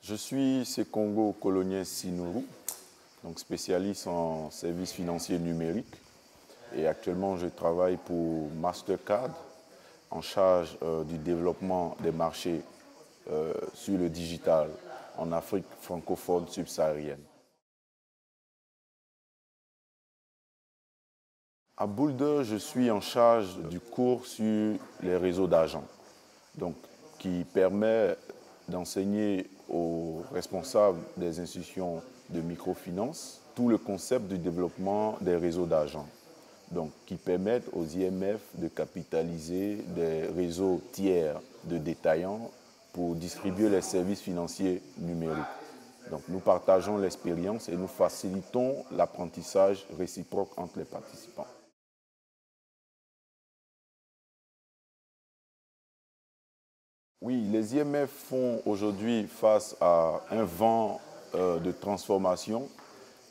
Je suis Sekongo Colonien Sinourou, donc spécialiste en services financiers numériques. Et actuellement, je travaille pour Mastercard en charge du développement des marchés sur le digital en Afrique francophone subsaharienne. À Boulder, je suis en charge du cours sur les réseaux d'agents, donc qui permet d'enseigner aux responsables des institutions de microfinance tout le concept du développement des réseaux d'agents, donc qui permettent aux IMF de capitaliser des réseaux tiers de détaillants pour distribuer les services financiers numériques. Donc nous partageons l'expérience et nous facilitons l'apprentissage réciproque entre les participants. Oui, les IMF font aujourd'hui face à un vent de transformation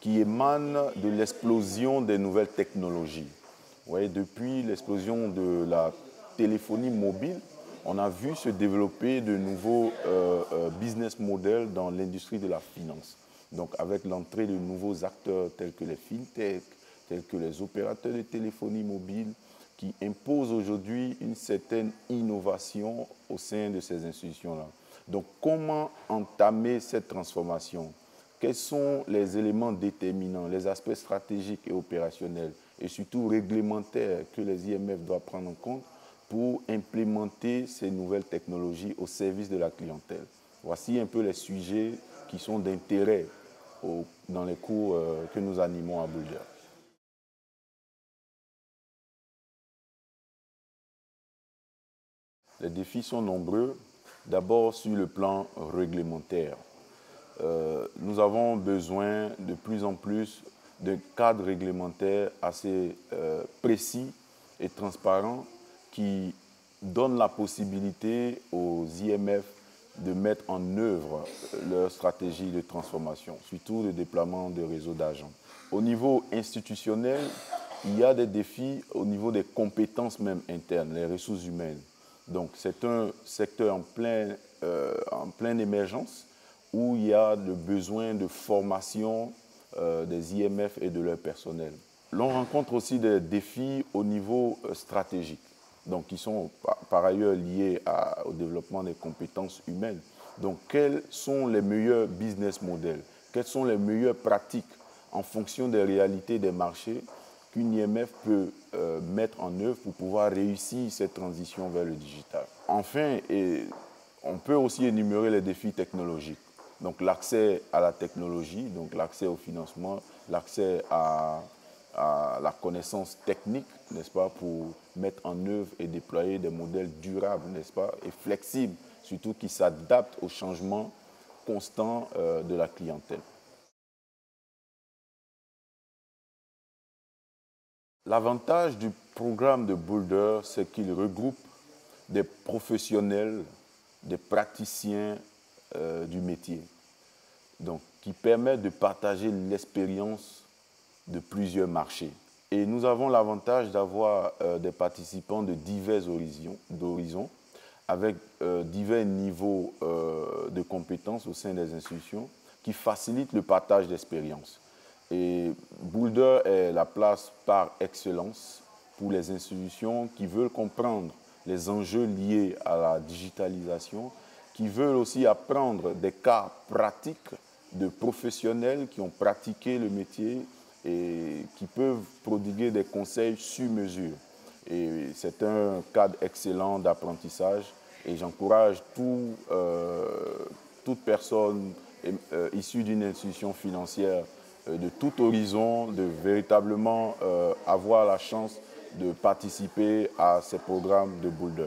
qui émane de l'explosion des nouvelles technologies. Ouais, depuis l'explosion de la téléphonie mobile, on a vu se développer de nouveaux business models dans l'industrie de la finance. Donc avec l'entrée de nouveaux acteurs tels que les fintech, tels que les opérateurs de téléphonie mobile, qui imposent aujourd'hui une certaine innovation au sein de ces institutions-là. Donc comment entamer cette transformation? Quels sont les éléments déterminants, les aspects stratégiques et opérationnels et surtout réglementaires que les IMF doivent prendre en compte pour implémenter ces nouvelles technologies au service de la clientèle? Voici un peu les sujets qui sont d'intérêt dans les cours que nous animons à Boulder. Les défis sont nombreux, d'abord sur le plan réglementaire. Nous avons besoin de plus en plus de cadres réglementaires assez précis et transparents qui donnent la possibilité aux IMF de mettre en œuvre leur stratégie de transformation, surtout le déploiement de réseaux d'agents. Au niveau institutionnel, il y a des défis au niveau des compétences même internes, les ressources humaines. Donc c'est un secteur en pleine émergence où il y a le besoin de formation des IMF et de leur personnel. L'on rencontre aussi des défis au niveau stratégique, donc qui sont par ailleurs liés au développement des compétences humaines. Donc quels sont les meilleurs business models? Quelles sont les meilleures pratiques en fonction des réalités des marchés qu'une IMF peut mettre en œuvre pour pouvoir réussir cette transition vers le digital? Enfin, on peut aussi énumérer les défis technologiques. Donc l'accès à la technologie, donc l'accès au financement, l'accès à la connaissance technique, n'est-ce pas, pour mettre en œuvre et déployer des modèles durables, n'est-ce pas, et flexibles, surtout qui s'adaptent aux changements constants de la clientèle. L'avantage du programme de Boulder, c'est qu'il regroupe des professionnels, des praticiens du métier, donc qui permet de partager l'expérience de plusieurs marchés. Et nous avons l'avantage d'avoir des participants de divers horizons, avec divers niveaux de compétences au sein des institutions qui facilitent le partage d'expériences. Et Boulder est la place par excellence pour les institutions qui veulent comprendre les enjeux liés à la digitalisation, qui veulent aussi apprendre des cas pratiques de professionnels qui ont pratiqué le métier et qui peuvent prodiguer des conseils sur mesure. Et c'est un cadre excellent d'apprentissage et j'encourage toute personne issue d'une institution financière de tout horizon de véritablement avoir la chance de participer à ces programmes de Boulder.